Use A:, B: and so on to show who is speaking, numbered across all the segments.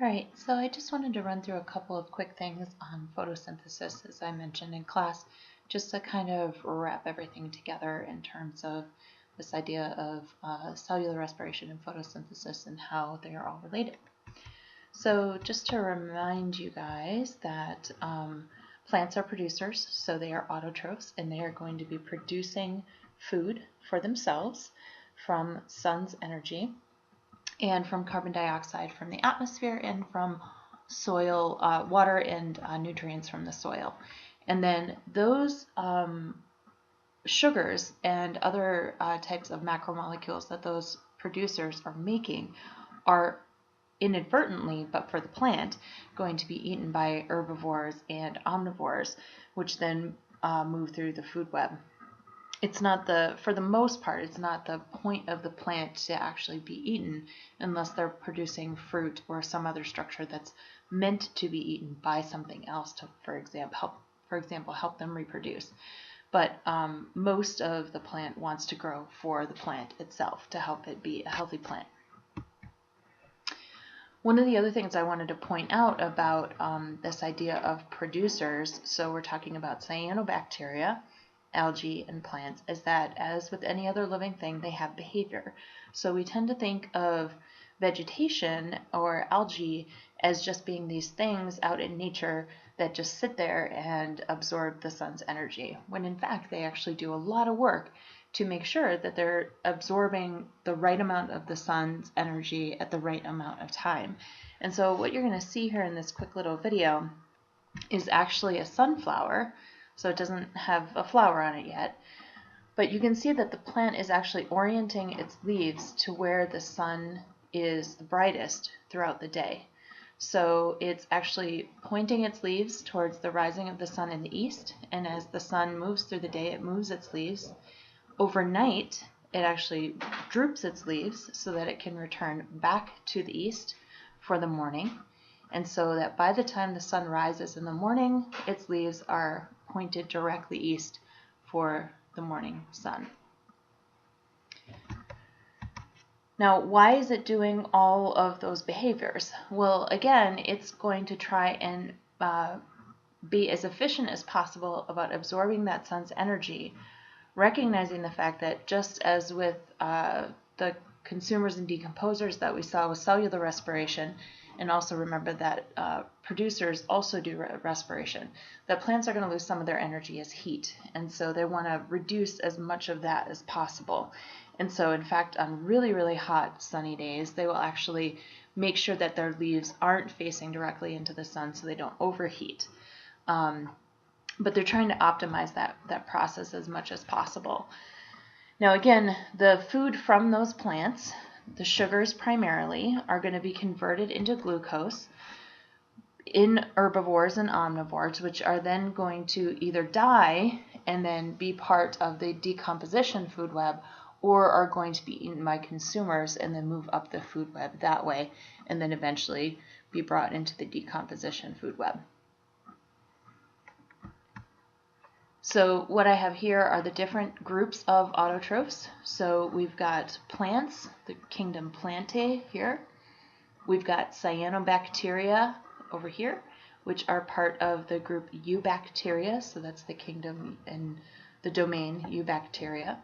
A: Alright, so I just wanted to run through a couple of quick things on photosynthesis, as I mentioned in class, just to kind of wrap everything together in terms of this idea of cellular respiration and photosynthesis and how they are all related. So just to remind you guys that plants are producers, so they are autotrophs, and they are going to be producing food for themselves from sun's energy and from carbon dioxide from the atmosphere and from soil, water and nutrients from the soil. And then those sugars and other types of macromolecules that those producers are making are inadvertently, but for the plant, going to be eaten by herbivores and omnivores, which then move through the food web. It's not for the most part, it's not the point of the plant to actually be eaten unless they're producing fruit or some other structure that's meant to be eaten by something else to, for example, help them reproduce. But most of the plant wants to grow for the plant itself to help it be a healthy plant. One of the other things I wanted to point out about this idea of producers, so we're talking about cyanobacteria, algae, and plants, is that as with any other living thing, they have behavior. So we tend to think of vegetation or algae as just being these things out in nature that just sit there and absorb the sun's energy, when in fact they actually do a lot of work to make sure that they're absorbing the right amount of the sun's energy at the right amount of time. And so what you're going to see here in this quick little video is actually a sunflower. So it doesn't have a flower on it yet, but you can see that the plant is actually orienting its leaves to where the sun is the brightest throughout the day. So it's actually pointing its leaves towards the rising of the sun in the east, and as the sun moves through the day, it moves its leaves. Overnight, it actually droops its leaves so that it can return back to the east for the morning, and so that by the time the sun rises in the morning, its leaves are pointed directly east for the morning sun. Now, why is it doing all of those behaviors? Well, again, it's going to try and be as efficient as possible about absorbing that sun's energy, recognizing the fact that just as with the consumers and decomposers that we saw with cellular respiration, and also remember that producers also do respiration, that plants are going to lose some of their energy as heat, and so they want to reduce as much of that as possible. And so in fact, on really, really hot sunny days, they will actually make sure that their leaves aren't facing directly into the sun so they don't overheat. But they're trying to optimize that process as much as possible. Now again, the food from those plants, the sugars primarily, are going to be converted into glucose in herbivores and omnivores, which are then going to either die and then be part of the decomposition food web, or are going to be eaten by consumers and then move up the food web that way, and then eventually be brought into the decomposition food web. So what I have here are the different groups of autotrophs. So we've got plants, the kingdom Plantae here. We've got cyanobacteria over here, which are part of the group Eubacteria. So that's the kingdom and the domain Eubacteria.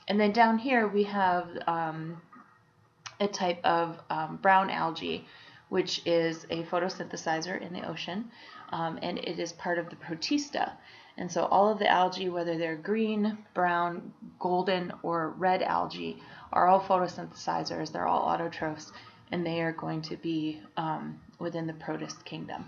A: And then down here we have a type of brown algae, which is a photosynthesizer in the ocean, and it is part of the Protista. And so all of the algae, whether they're green, brown, golden, or red algae, are all photosynthesizers. They're all autotrophs, and they are going to be within the protist kingdom.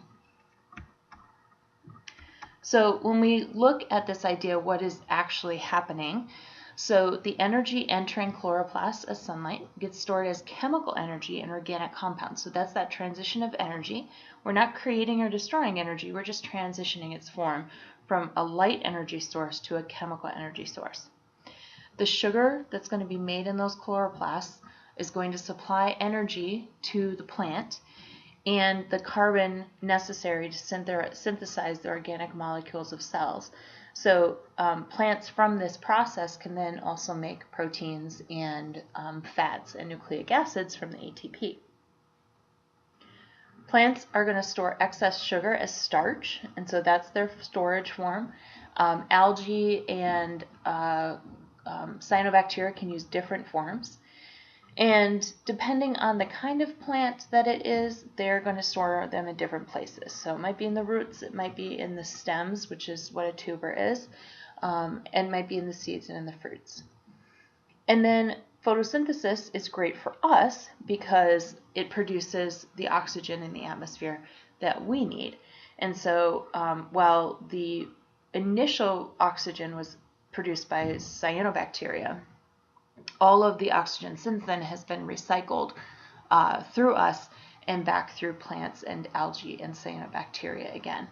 A: So when we look at this idea, what is actually happening? So the energy entering chloroplasts as sunlight gets stored as chemical energy in organic compounds. So that's that transition of energy. We're not creating or destroying energy, we're just transitioning its form from a light energy source to a chemical energy source. The sugar that's going to be made in those chloroplasts is going to supply energy to the plant and the carbon necessary to synthesize the organic molecules of cells. So plants from this process can then also make proteins and fats and nucleic acids from the ATP. Plants are going to store excess sugar as starch, and so that's their storage form. Algae and cyanobacteria can use different forms. And depending on the kind of plant that it is, they're going to store them in different places. So it might be in the roots, it might be in the stems, which is what a tuber is, and might be in the seeds and in the fruits. And then photosynthesis is great for us because it produces the oxygen in the atmosphere that we need. And so while the initial oxygen was produced by cyanobacteria, all of the oxygen since then has been recycled through us and back through plants and algae and cyanobacteria again.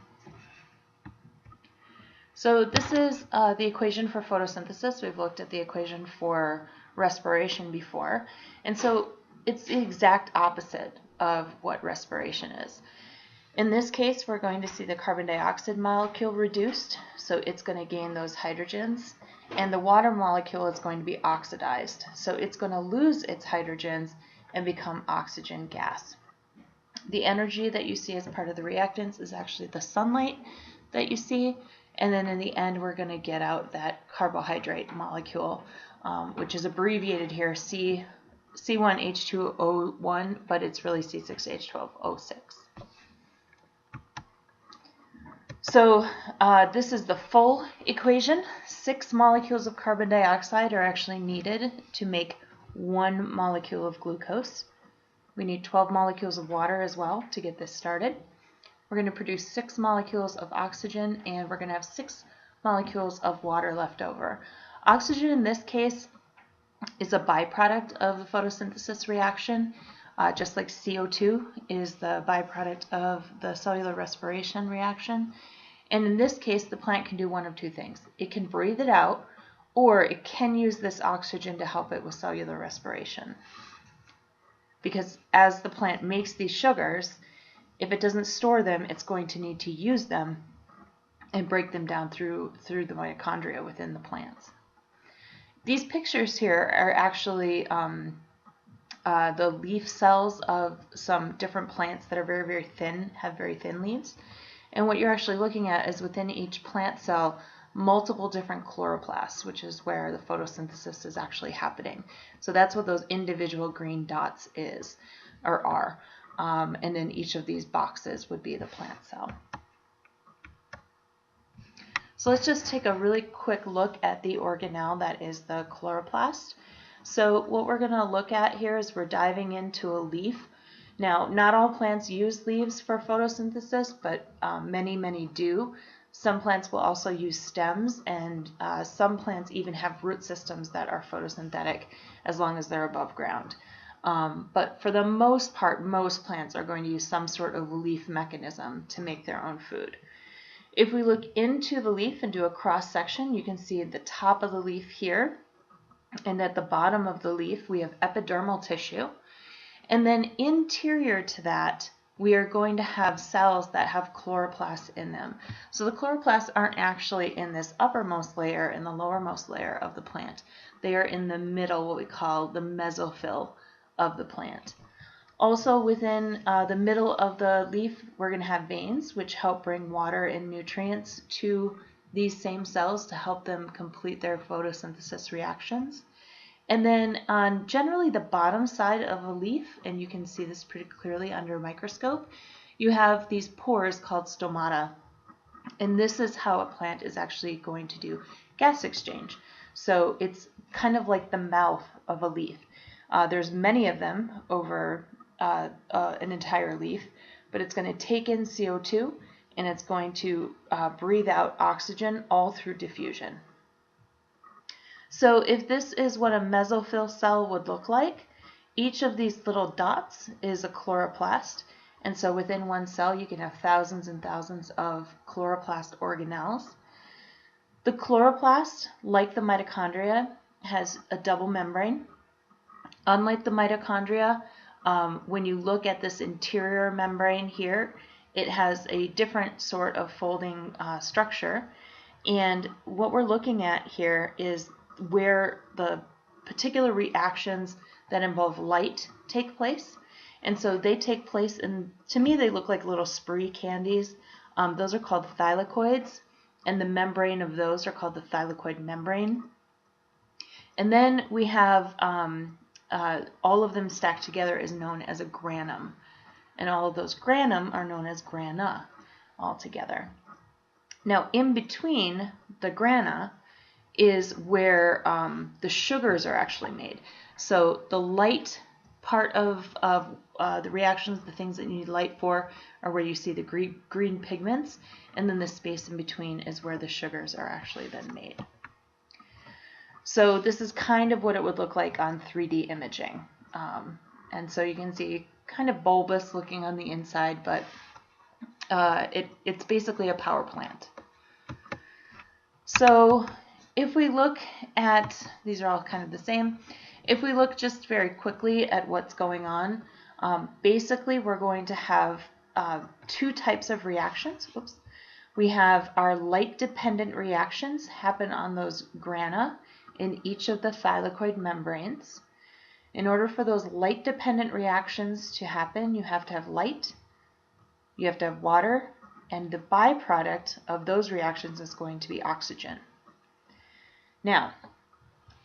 A: So this is the equation for photosynthesis. We've looked at the equation for respiration before. And so it's the exact opposite of what respiration is. In this case, we're going to see the carbon dioxide molecule reduced, so it's going to gain those hydrogens, and the water molecule is going to be oxidized, so it's going to lose its hydrogens and become oxygen gas. The energy that you see as part of the reactants is actually the sunlight that you see, and then in the end we're going to get out that carbohydrate molecule, which is abbreviated here C1H2O1, but it's really C6H12O6. So this is the full equation. 6 molecules of carbon dioxide are actually needed to make 1 molecule of glucose. We need 12 molecules of water as well to get this started. We're going to produce 6 molecules of oxygen, and we're going to have 6 molecules of water left over. Oxygen in this case is a byproduct of the photosynthesis reaction, just like CO2 is the byproduct of the cellular respiration reaction. And in this case, the plant can do one of two things. It can breathe it out, or it can use this oxygen to help it with cellular respiration. Because as the plant makes these sugars, if it doesn't store them, it's going to need to use them and break them down through the mitochondria within the plants. These pictures here are actually the leaf cells of some different plants that are very, very thin, have very thin leaves. And what you're actually looking at is within each plant cell, multiple different chloroplasts, which is where the photosynthesis is actually happening. So that's what those individual green dots are. And then each of these boxes would be the plant cell. So let's just take a really quick look at the organelle that is the chloroplast. So what we're going to look at here is we're diving into a leaf. Now, not all plants use leaves for photosynthesis, but many, many do. Some plants will also use stems, and some plants even have root systems that are photosynthetic as long as they're above ground. But for the most part, most plants are going to use some sort of leaf mechanism to make their own food. If we look into the leaf and do a cross section, you can see the top of the leaf here, and at the bottom of the leaf we have epidermal tissue. And then interior to that, we are going to have cells that have chloroplasts in them. So the chloroplasts aren't actually in this uppermost layer and the lowermost layer of the plant. They are in the middle, what we call the mesophyll of the plant. Also within the middle of the leaf, we're going to have veins, which help bring water and nutrients to these same cells to help them complete their photosynthesis reactions. And then on generally the bottom side of a leaf, and you can see this pretty clearly under a microscope, you have these pores called stomata. And this is how a plant is actually going to do gas exchange. So it's kind of like the mouth of a leaf. There's many of them over an entire leaf, but it's going to take in CO2 and it's going to breathe out oxygen all through diffusion. So if this is what a mesophyll cell would look like, each of these little dots is a chloroplast. And so within one cell, you can have thousands and thousands of chloroplast organelles. The chloroplast, like the mitochondria, has a double membrane. Unlike the mitochondria, when you look at this interior membrane here, it has a different sort of folding structure. And what we're looking at here is where the particular reactions that involve light take place. And so they take place in, to me, they look like little spree candies. Those are called thylakoids, and the membrane of those are called the thylakoid membrane. And then we have all of them stacked together is known as a granum. And all of those granum are known as grana altogether. Now, in between the grana is where the sugars are actually made. So the light part of the reactions, the things that you need light for, are where you see the green pigments, and then the space in between is where the sugars are actually then made. So this is kind of what it would look like on 3D imaging. And so you can see kind of bulbous looking on the inside, but it's basically a power plant. So if we look at, these are all kind of the same, if we look just very quickly at what's going on, basically we're going to have two types of reactions. Oops. We have our light-dependent reactions happen on those grana in each of the thylakoid membranes. In order for those light-dependent reactions to happen, you have to have light, you have to have water, and the byproduct of those reactions is going to be oxygen. Now,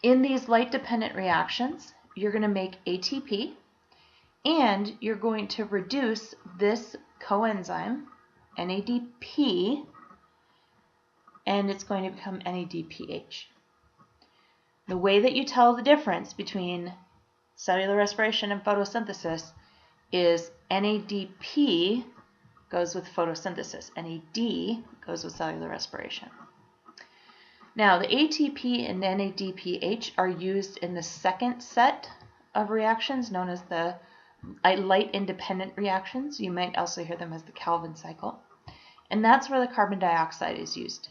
A: in these light-dependent reactions, you're going to make ATP, and you're going to reduce this coenzyme, NADP, and it's going to become NADPH. The way that you tell the difference between cellular respiration and photosynthesis is NADP goes with photosynthesis. NAD goes with cellular respiration. Now, the ATP and NADPH are used in the second set of reactions known as the light-independent reactions. You might also hear them as the Calvin cycle. And that's where the carbon dioxide is used.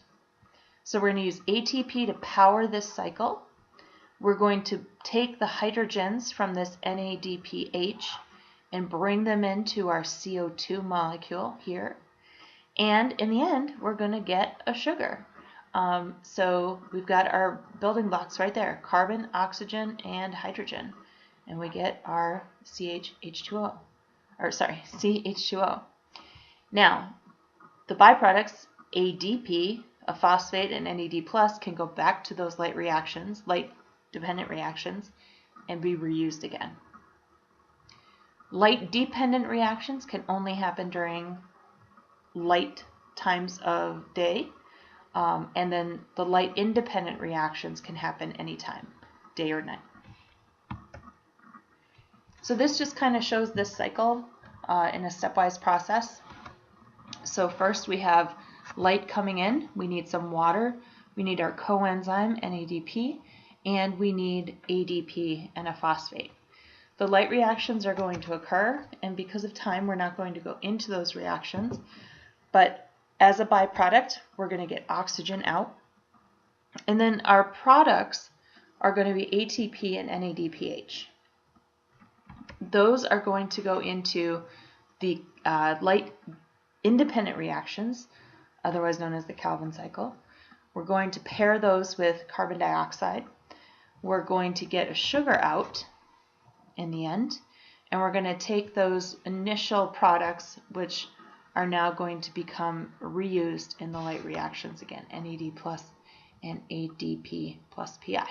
A: So we're going to use ATP to power this cycle. We're going to take the hydrogens from this NADPH and bring them into our CO2 molecule here. And in the end, we're going to get a sugar. So we've got our building blocks right there, carbon, oxygen, and hydrogen. And we get our CH2O. Now, the byproducts, ADP, a phosphate, and NAD+, can go back to those light-dependent reactions, and be reused again. Light-dependent reactions can only happen during light times of day, and then the light-independent reactions can happen anytime, day or night. So this just kind of shows this cycle in a stepwise process. So first we have light coming in, we need some water, we need our coenzyme NADP, and we need ADP and a phosphate. The light reactions are going to occur, and because of time we're not going to go into those reactions, but as a byproduct we're going to get oxygen out, and then our products are going to be ATP and NADPH. Those are going to go into the light-independent reactions, otherwise known as the Calvin cycle. We're going to pair those with carbon dioxide. We're going to get a sugar out in the end, and we're going to take those initial products, which are now going to become reused in the light reactions again, NAD plus and ADP plus PI.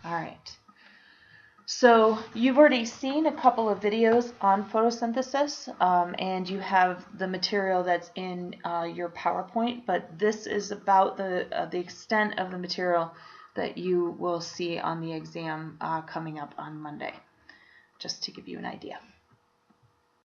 A: All right. So you've already seen a couple of videos on photosynthesis, and you have the material that's in your PowerPoint, but this is about the extent of the material that you will see on the exam coming up on Monday, just to give you an idea.